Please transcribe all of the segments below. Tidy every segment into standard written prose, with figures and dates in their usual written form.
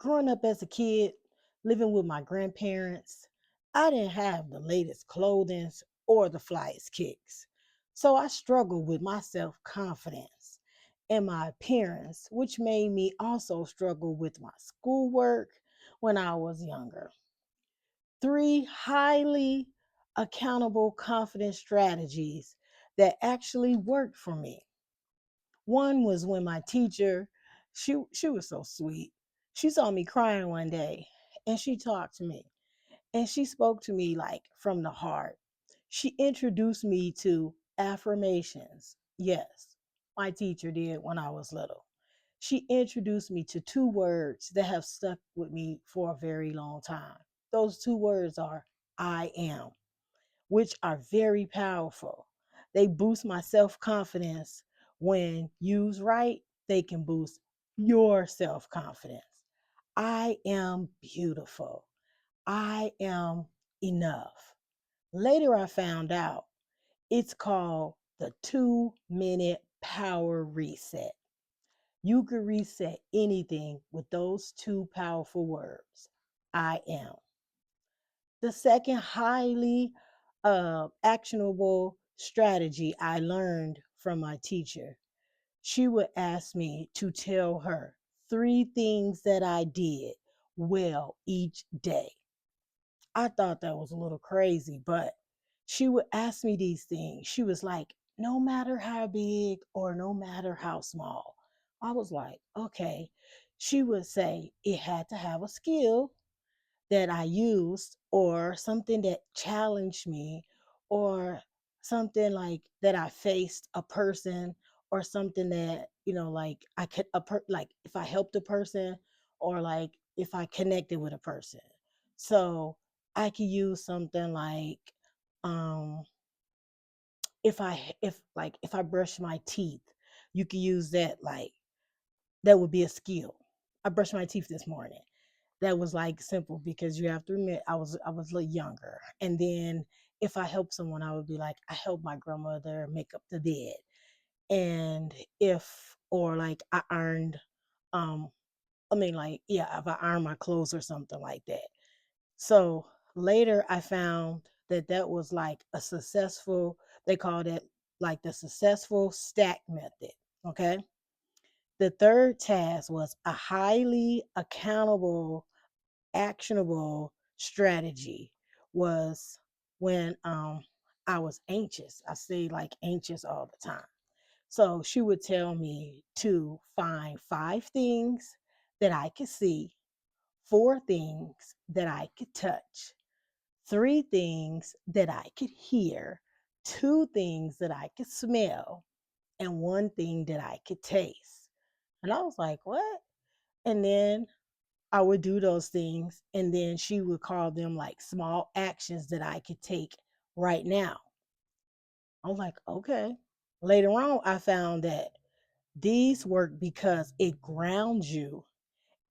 growing up as a kid, living with my grandparents, I didn't have the latest clothing or the flyest kicks. So I struggled with my self confidence and my appearance, which made me also struggle with my schoolwork when I was younger. Three highly accountable confidence strategies that actually worked for me. One was when my teacher, she was so sweet. She saw me crying one day and she talked to me and she spoke to me like from the heart. She introduced me to affirmations. Yes, my teacher did when I was little. She introduced me to two words that have stuck with me for a very long time. Those two words are I am, which are very powerful. They boost my self confidence. When used right, they can boost your self confidence. I am beautiful. I am enough. Later, I found out it's called the 2 minute power reset. You can reset anything with those two powerful words I am. The second highly actionable strategy I learned from my teacher, she would ask me to tell her 3 things that I did well each day. I thought that was a little crazy, but she would ask me these things. She was like, no matter how big or no matter how small. I was like, okay. She would say it had to have a skill that I used or something that challenged me or something like that I faced a person or something that, like I could, like if I helped a person or like if I connected with a person. So I could use something like, um, if I brush my teeth, you could use that, like that would be a skill. I brushed my teeth this morning. That was like simple because you have to admit I was a little younger. And then if I help someone, I would be like, I helped my grandmother make up the bed. And if or like I ironed um like yeah, if I iron my clothes or something like that. So later I found that that was like a successful, they called it like the successful stack method. Okay. The third task was a highly accountable actionable strategy was when I was anxious. I say like anxious all the time. So she would tell me to find 5 things that I could see, 4 things that I could touch, 3 things that I could hear, 2 things that I could smell, and 1 thing that I could taste. And I was like, what? And then I would do those things, and then she would call them like small actions that I could take right now. I was like, okay. Later on, I found that these work because it grounds you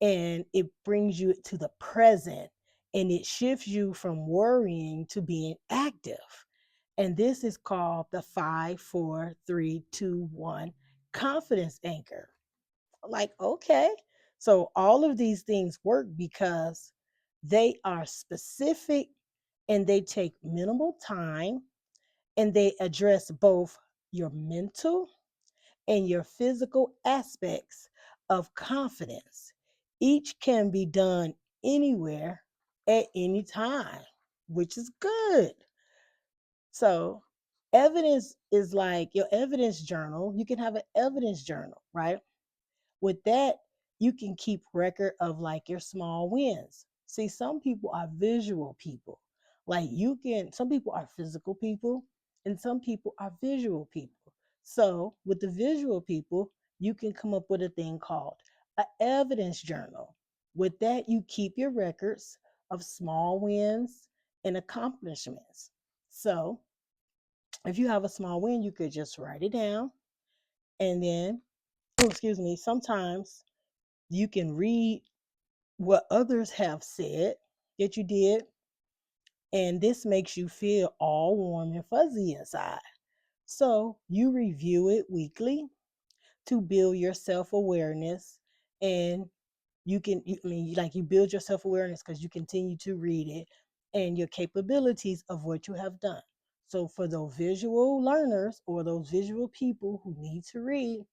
and it brings you to the present and it shifts you from worrying to being active. And this is called the 5, 4, 3, 2, 1 confidence anchor. Like, okay. So all of these things work because they are specific and they take minimal time and they address both your mental and your physical aspects of confidence. Each can be done anywhere at any time, which is good. So, evidence is like your evidence journal. You can have an evidence journal, right? With that, you can keep record of like your small wins. See, some people are visual people. Like some people are physical people and some people are visual people. So with the visual people, you can come up with a thing called an evidence journal. With that, you keep your records of small wins and accomplishments. So if you have a small win, you could just write it down and then, oh, excuse me, sometimes you can read what others have said that you did, and this makes you feel all warm and fuzzy inside. So you review it weekly to build your self awareness and I mean, like you build your self awareness because you continue to read it and your capabilities of what you have done. So for those visual learners or those visual people who need to read,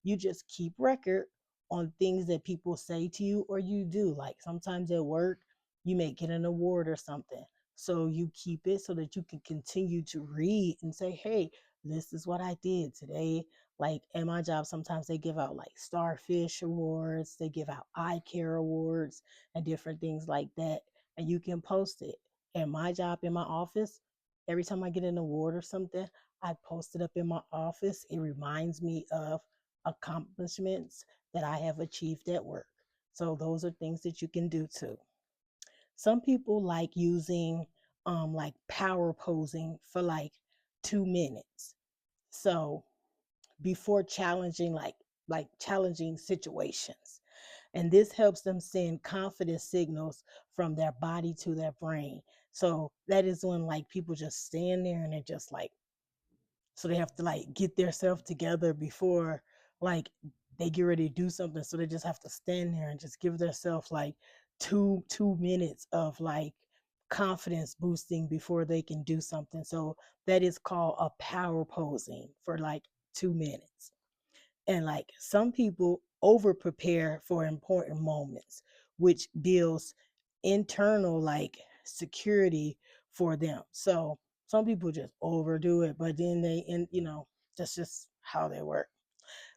you just keep record on things that people say to you or you do. Like sometimes at work, you may get an award or something. So you keep it so that you can continue to read and say, hey, this is what I did today. Like at my job, sometimes they give out like starfish awards, they give out eye care awards and different things like that. And you can post it. And my job in my office, every time I get an award or something, I post it up in my office. It reminds me of accomplishments that I have achieved at work. So those are things that you can do too. Some people like using like power posing for like 2 minutes. So before challenging challenging situations. And this helps them send confidence signals from their body to their brain. So that is when like people just stand there and they're just like, so they have to like get their self together before like they get ready to do something. So they just have to stand there and just give themselves like two minutes of like confidence boosting before they can do something. So that is called a power posing for like 2 minutes. And like some people over prepare for important moments, which builds internal like security for them. So some people just overdo it, but then that's just how they work.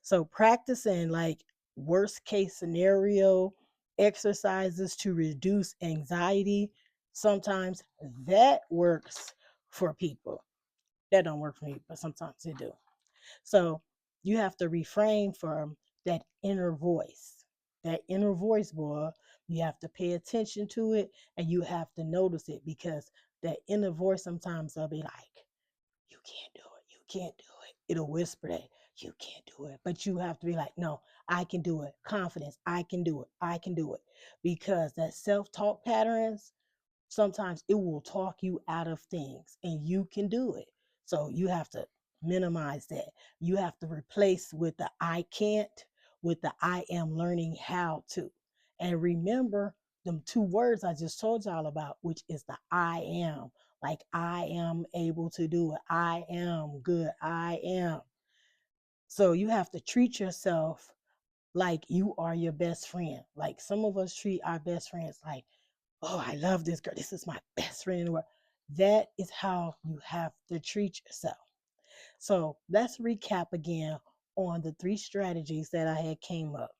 So practicing like worst case scenario exercises to reduce anxiety, sometimes that works for people. That don't work for me, but sometimes it do. So you have to refrain from that inner voice. That inner voice, boy, you have to pay attention to it and you have to notice it because that inner voice sometimes will be like, you can't do it. You can't do it. It'll whisper that you can't do it. But you have to be like, no, I can do it. Confidence. I can do it. I can do it. Because that self talk patterns, sometimes it will talk you out of things and you can do it. So you have to minimize that. You have to replace with the I can't with the I am learning how to. And remember them two words I just told y'all about, which is the I am. Like I am able to do it. I am good. I am. So you have to treat yourself like you are your best friend. Like some of us treat our best friends like, oh, I love this girl. This is my best friend in the world. That is how you have to treat yourself. So let's recap again on the three strategies that I had came up.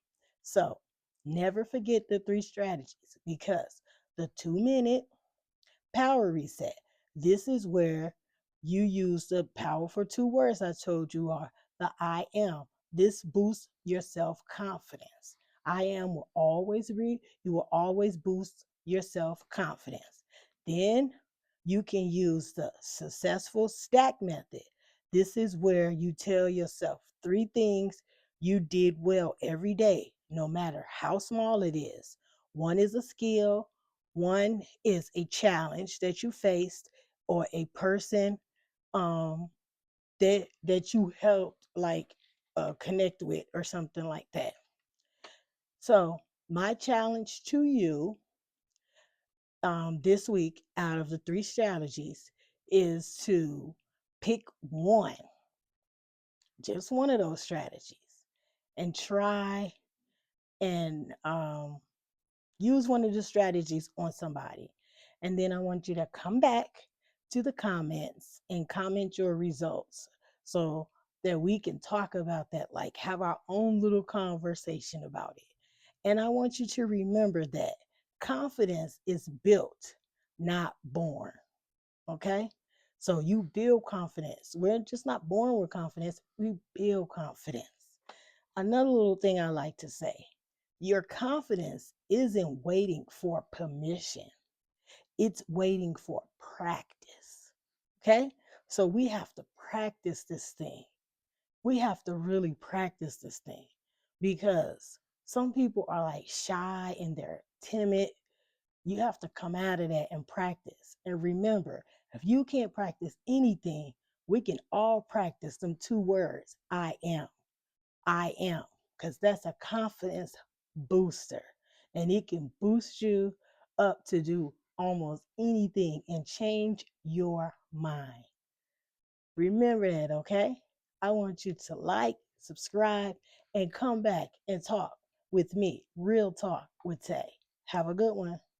So never forget the three strategies because the 2 minute power reset. This is where you use the powerful two words I told you are the I am. This boosts your self confidence. I am will always read, you will always boost your self confidence. Then you can use the successful stack method. This is where you tell yourself three things you did well every day, no matter how small it is. One is a skill, one is a challenge that you faced or a person um that you helped like connect with or something like that. So my challenge to you this week out of the three strategies is to pick one, just one of those strategies, and try and use one of the strategies on somebody. And then I want you to come back to the comments and comment your results so that we can talk about that, like have our own little conversation about it. And I want you to remember that confidence is built, not born. Okay? So you build confidence. We're just not born with confidence, we build confidence. Another little thing I like to say, your confidence isn't waiting for permission, it's waiting for practice. Okay? So we have to practice this thing. We have to really practice this thing because some people are like shy and they're timid. You have to come out of that and practice. And remember, if you can't practice anything, we can all practice them two words I am. I am, because that's a confidence booster. and it can boost you up to do almost anything and change your mind. Remember that, okay? I want you to like, subscribe, and come back and talk with me. Real Talk with Tay. Have a good one.